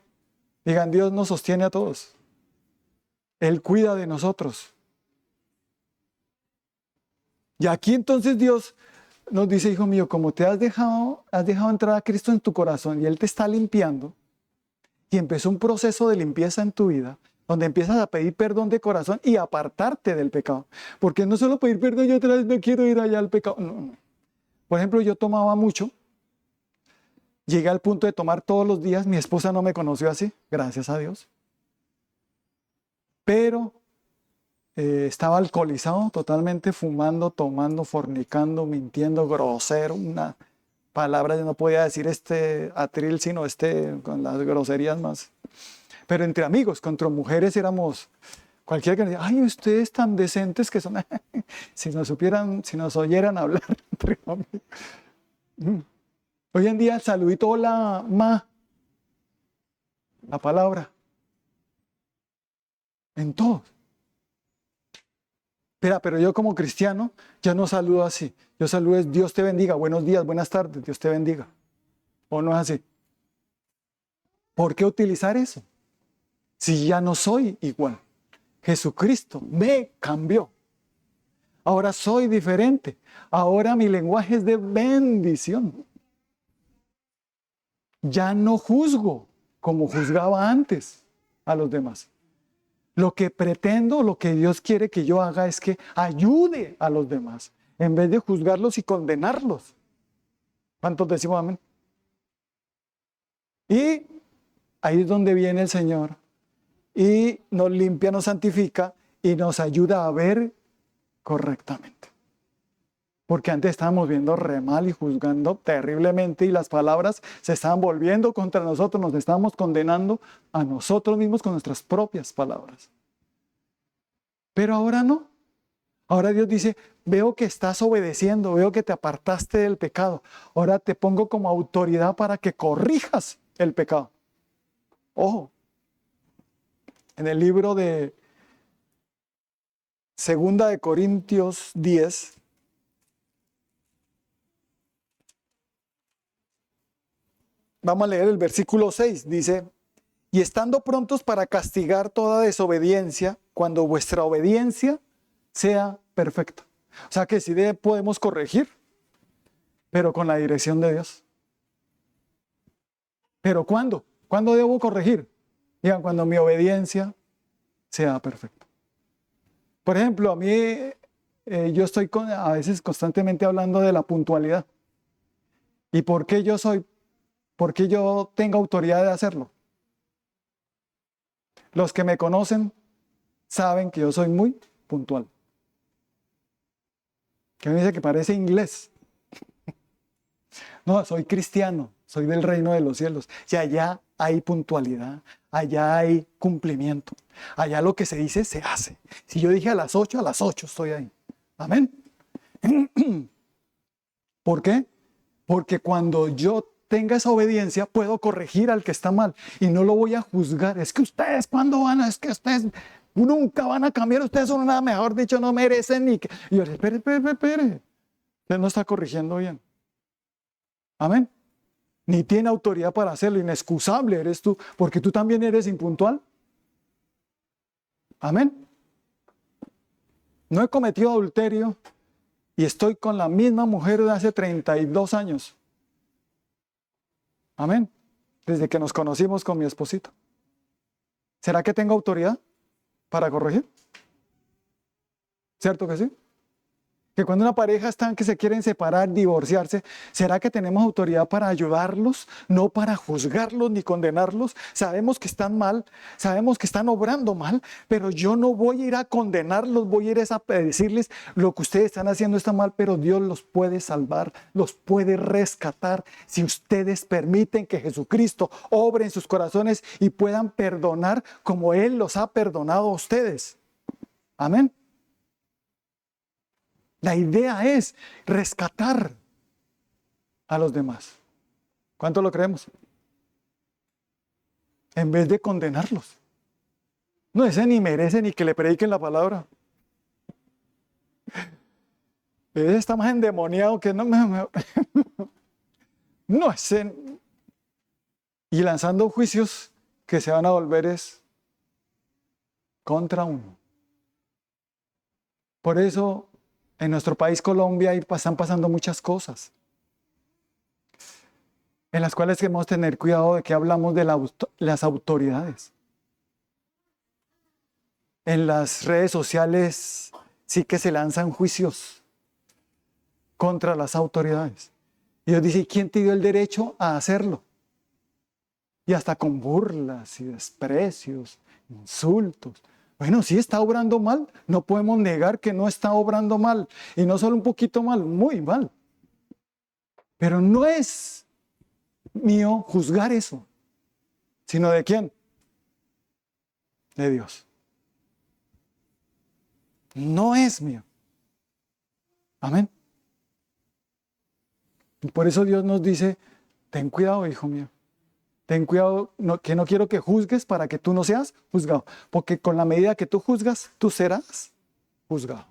Digan, Dios nos sostiene a todos. Él cuida de nosotros. Y aquí entonces Dios nos dice, hijo mío, como te has dejado entrar a Cristo en tu corazón y Él te está limpiando, y empezó un proceso de limpieza en tu vida, donde empiezas a pedir perdón de corazón y apartarte del pecado. Porque no solo pedir perdón, yo otra vez no quiero ir allá al pecado. No. Por ejemplo, yo tomaba mucho. Llegué al punto de tomar todos los días. Mi esposa no me conoció así, gracias a Dios. Pero estaba alcoholizado totalmente, fumando, tomando, fornicando, mintiendo, grosero. Una palabra, yo no podía decir atril, sino con las groserías más. Pero entre amigos, contra mujeres éramos cualquiera que nos diga, ay, ustedes tan decentes que son. Si nos oyeran hablar entre amigos. Hoy en día el saludito, hola, ma. La palabra. En todos. Pero yo como cristiano ya no saludo así. Yo saludo es Dios te bendiga, buenos días, buenas tardes, Dios te bendiga. ¿O no es así? ¿Por qué utilizar eso? si ya no soy igual? Jesucristo me cambió. Ahora soy diferente. Ahora mi lenguaje es de bendición. Ya no juzgo como juzgaba antes a los demás. Lo que pretendo, lo que Dios quiere que yo haga es que ayude a los demás, en vez de juzgarlos y condenarlos. ¿Cuántos decimos amén? Y ahí es donde viene el Señor y nos limpia, nos santifica y nos ayuda a ver correctamente. Porque antes estábamos viendo re mal y juzgando terriblemente y las palabras se estaban volviendo contra nosotros, nos estábamos condenando a nosotros mismos con nuestras propias palabras. Pero ahora no. Ahora Dios dice, veo que estás obedeciendo, veo que te apartaste del pecado. Ahora te pongo como autoridad para que corrijas el pecado. Ojo, en el libro de 2 de Corintios 10, vamos a leer el versículo 6, dice, y estando prontos para castigar toda desobediencia, cuando vuestra obediencia sea perfecta. O sea que sí podemos corregir, pero con la dirección de Dios. ¿Pero cuándo? ¿Cuándo debo corregir? Digan, cuando mi obediencia sea perfecta. Por ejemplo, a mí, yo estoy a veces constantemente hablando de la puntualidad. ¿Y por qué yo tengo autoridad de hacerlo? Los que me conocen saben que yo soy muy puntual. Que me dice que parece inglés. No, soy cristiano, soy del reino de los cielos. Y allá hay puntualidad, allá hay cumplimiento. Allá lo que se dice, se hace. Si yo dije a las 8 estoy ahí. Amén. ¿Por qué? Porque cuando yo tenga esa obediencia, puedo corregir al que está mal y no lo voy a juzgar. Es que ustedes, ¿cuándo van a? Es que ustedes nunca van a cambiar. Ustedes son nada, mejor dicho, no merecen ni que... Y yo, espere. Usted no está corrigiendo bien. Amén. Ni tiene autoridad para hacerlo. Inexcusable eres tú, porque tú también eres impuntual. Amén. No he cometido adulterio y estoy con la misma mujer de hace 32 años. Amén. Desde que nos conocimos con mi esposito. ¿Será que tengo autoridad para corregir? ¿Cierto que sí? Que cuando una pareja está que se quieren separar, divorciarse, ¿será que tenemos autoridad para ayudarlos? No para juzgarlos ni condenarlos. Sabemos que están mal, sabemos que están obrando mal, pero yo no voy a ir a condenarlos, voy a ir a decirles lo que ustedes están haciendo está mal, pero Dios los puede salvar, los puede rescatar si ustedes permiten que Jesucristo obre en sus corazones y puedan perdonar como Él los ha perdonado a ustedes. Amén. La idea es rescatar a los demás. ¿Cuánto lo creemos? En vez de condenarlos. No, ese ni merece ni que le prediquen la palabra. Ese está más endemoniado que no me... No, ese... Y lanzando juicios que se van a volver es contra uno. Por eso... En nuestro país, Colombia, están pasando muchas cosas en las cuales debemos tener cuidado de que hablamos de las autoridades. En las redes sociales sí que se lanzan juicios contra las autoridades. Y Dios dice, ¿quién te dio el derecho a hacerlo? Y hasta con burlas y desprecios, insultos. Bueno, sí está obrando mal, no podemos negar que no está obrando mal, y no solo un poquito mal, muy mal. Pero no es mío juzgar eso, sino ¿de quién? De Dios. No es mío. Amén. Y por eso Dios nos dice, ten cuidado, hijo mío. Ten cuidado, que no quiero que juzgues para que tú no seas juzgado. Porque con la medida que tú juzgas, tú serás juzgado.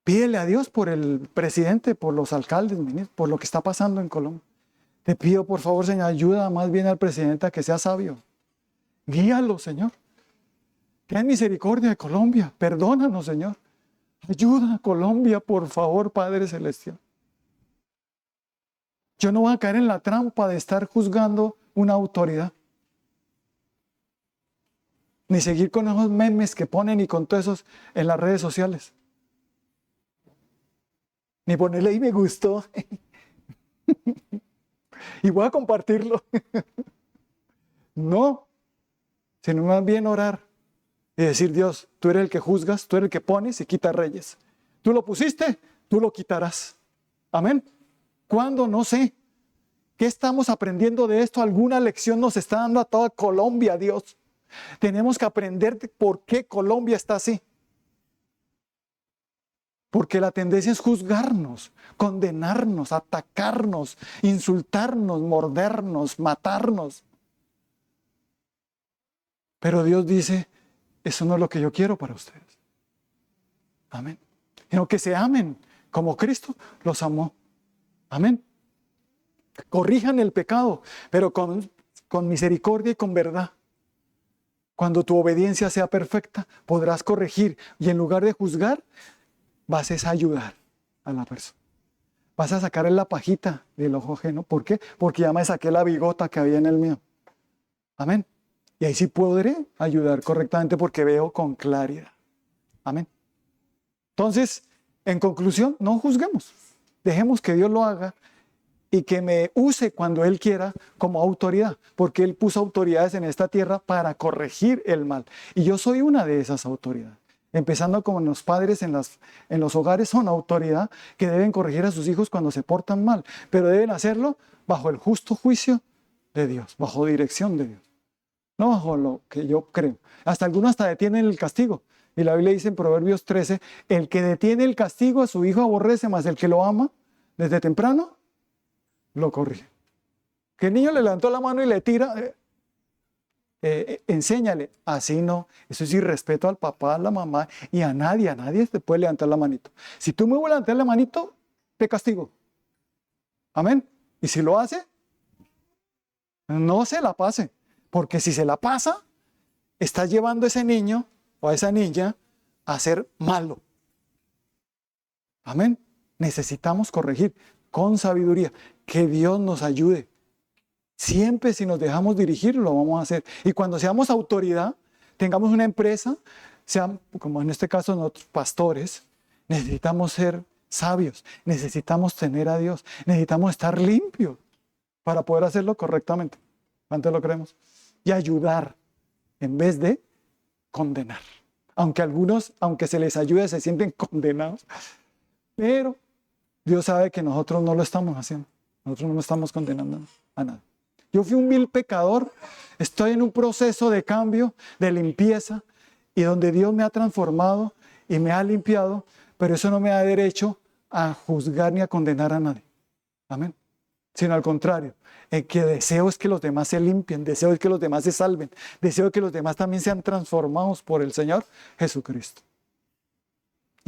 Pídele a Dios por el presidente, por los alcaldes, por lo que está pasando en Colombia. Te pido, por favor, Señor, ayuda más bien al presidente a que sea sabio. Guíalo, Señor. Ten misericordia de Colombia. Perdónanos, Señor. Ayuda a Colombia, por favor, Padre Celestial. Yo no voy a caer en la trampa de estar juzgando una autoridad. Ni seguir con esos memes que ponen y con todos esos en las redes sociales. Ni ponerle ahí me gustó. Y voy a compartirlo. No, sino más bien orar y decir: Dios, tú eres el que juzgas, tú eres el que pones y quitas reyes. Tú lo pusiste, tú lo quitarás. Amén. ¿Cuándo? No sé. ¿Qué estamos aprendiendo de esto? ¿Alguna lección nos está dando a toda Colombia, Dios? Tenemos que aprender por qué Colombia está así. Porque la tendencia es juzgarnos, condenarnos, atacarnos, insultarnos, mordernos, matarnos. Pero Dios dice: eso no es lo que yo quiero para ustedes. Amén. Sino que se amen como Cristo los amó. Amén. Corrijan el pecado, pero con misericordia y con verdad. Cuando tu obediencia sea perfecta, podrás corregir. Y en lugar de juzgar, vas a ayudar a la persona. Vas a sacarle la pajita del ojo ajeno. ¿Por qué? Porque ya me saqué la bigota que había en el mío. Amén. Y ahí sí podré ayudar correctamente porque veo con claridad. Amén. Entonces, en conclusión, no juzguemos. Dejemos que Dios lo haga y que me use cuando Él quiera como autoridad, porque Él puso autoridades en esta tierra para corregir el mal. Y yo soy una de esas autoridades. Empezando como los padres en los hogares son autoridad que deben corregir a sus hijos cuando se portan mal, pero deben hacerlo bajo el justo juicio de Dios, bajo dirección de Dios, no bajo lo que yo creo. Algunos hasta detienen el castigo. Y la Biblia dice en Proverbios 13, el que detiene el castigo a su hijo aborrece, más el que lo ama desde temprano lo corrige. Que el niño le levantó la mano y le tira, enséñale. Así no, eso es irrespeto al papá, a la mamá y a nadie te puede levantar la manito. Si tú me vuelves a levantar la manito, te castigo. Amén. Y si lo hace, no se la pase, porque si se la pasa, está llevando a ese niño o a esa niña a ser malo. Amén. Necesitamos corregir con sabiduría. Que Dios nos ayude. Siempre si nos dejamos dirigir, lo vamos a hacer. Y cuando seamos autoridad, tengamos una empresa, sean, como en este caso nosotros, pastores, necesitamos ser sabios, necesitamos tener a Dios, necesitamos estar limpios para poder hacerlo correctamente. ¿Cuánto lo creemos? Y ayudar en vez de condenar. Aunque algunos, aunque se les ayude, se sienten condenados. Pero Dios sabe que nosotros no lo estamos haciendo. Nosotros no estamos condenando a nadie. Yo fui un vil pecador, estoy en un proceso de cambio, de limpieza, y donde Dios me ha transformado y me ha limpiado, pero eso no me da derecho a juzgar ni a condenar a nadie. Amén. Sino al contrario, el que deseo es que los demás se limpien, deseo es que los demás se salven, deseo que los demás también sean transformados por el Señor Jesucristo.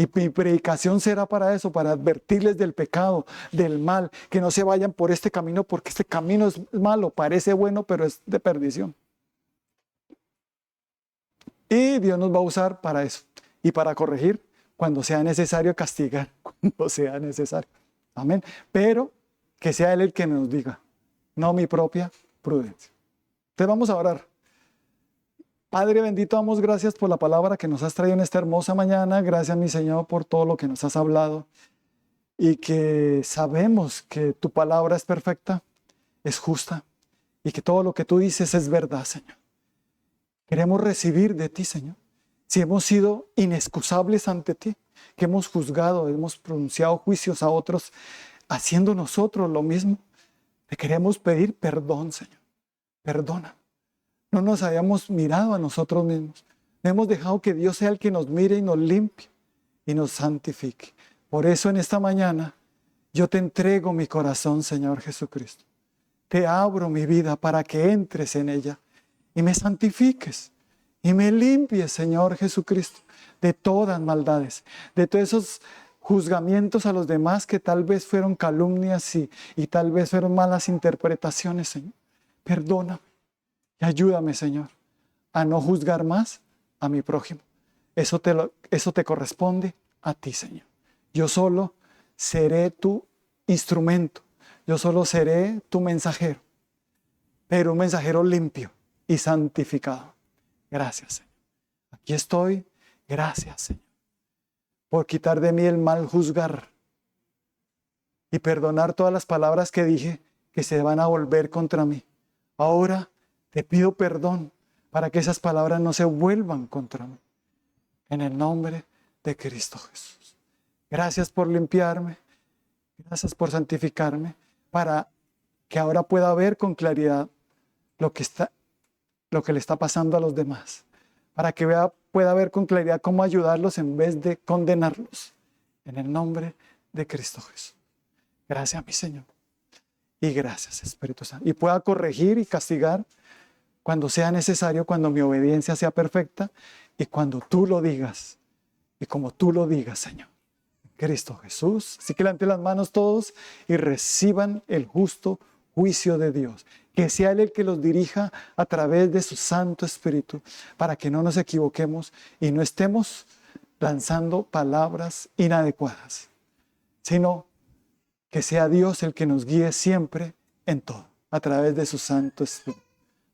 Y mi predicación será para eso, para advertirles del pecado, del mal, que no se vayan por este camino, porque este camino es malo, parece bueno, pero es de perdición. Y Dios nos va a usar para eso, y para corregir cuando sea necesario, castigar cuando sea necesario. Amén. Pero que sea Él el que nos diga, no mi propia prudencia. Entonces vamos a orar. Padre bendito, damos gracias por la palabra que nos has traído en esta hermosa mañana. Gracias, mi Señor, por todo lo que nos has hablado. Y que sabemos que tu palabra es perfecta, es justa. Y que todo lo que tú dices es verdad, Señor. Queremos recibir de ti, Señor. Si hemos sido inexcusables ante ti, que hemos juzgado, hemos pronunciado juicios a otros, haciendo nosotros lo mismo, te queremos pedir perdón, Señor. Perdona. No nos hayamos mirado a nosotros mismos. No hemos dejado que Dios sea el que nos mire y nos limpie y nos santifique. Por eso en esta mañana yo te entrego mi corazón, Señor Jesucristo. Te abro mi vida para que entres en ella y me santifiques y me limpies, Señor Jesucristo, de todas maldades, de todos esos juzgamientos a los demás que tal vez fueron calumnias y tal vez fueron malas interpretaciones, Señor. Perdóname. Y ayúdame, Señor, a no juzgar más a mi prójimo. Eso te corresponde a ti, Señor. Yo solo seré tu instrumento. Yo solo seré tu mensajero, pero un mensajero limpio y santificado. Gracias, Señor. Aquí estoy. Gracias, Señor, por quitar de mí el mal juzgar y perdonar todas las palabras que dije que se van a volver contra mí. Ahora te pido perdón para que esas palabras no se vuelvan contra mí. En el nombre de Cristo Jesús. Gracias por limpiarme. Gracias por santificarme para que ahora pueda ver con claridad lo que le está pasando a los demás. Para que pueda ver con claridad cómo ayudarlos en vez de condenarlos. En el nombre de Cristo Jesús. Gracias, mi Señor. Y gracias, Espíritu Santo. Y pueda corregir y castigar cuando sea necesario, cuando mi obediencia sea perfecta y cuando tú lo digas. Y como tú lo digas, Señor. Cristo Jesús. Así que levanten las manos todos y reciban el justo juicio de Dios. Que sea Él el que los dirija a través de su Santo Espíritu para que no nos equivoquemos y no estemos lanzando palabras inadecuadas, sino que sea Dios el que nos guíe siempre en todo, a través de su Santo Espíritu.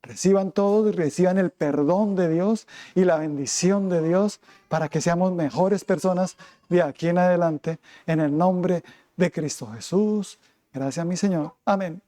Reciban todos y reciban el perdón de Dios y la bendición de Dios para que seamos mejores personas de aquí en adelante, en el nombre de Cristo Jesús. Gracias, mi Señor. Amén.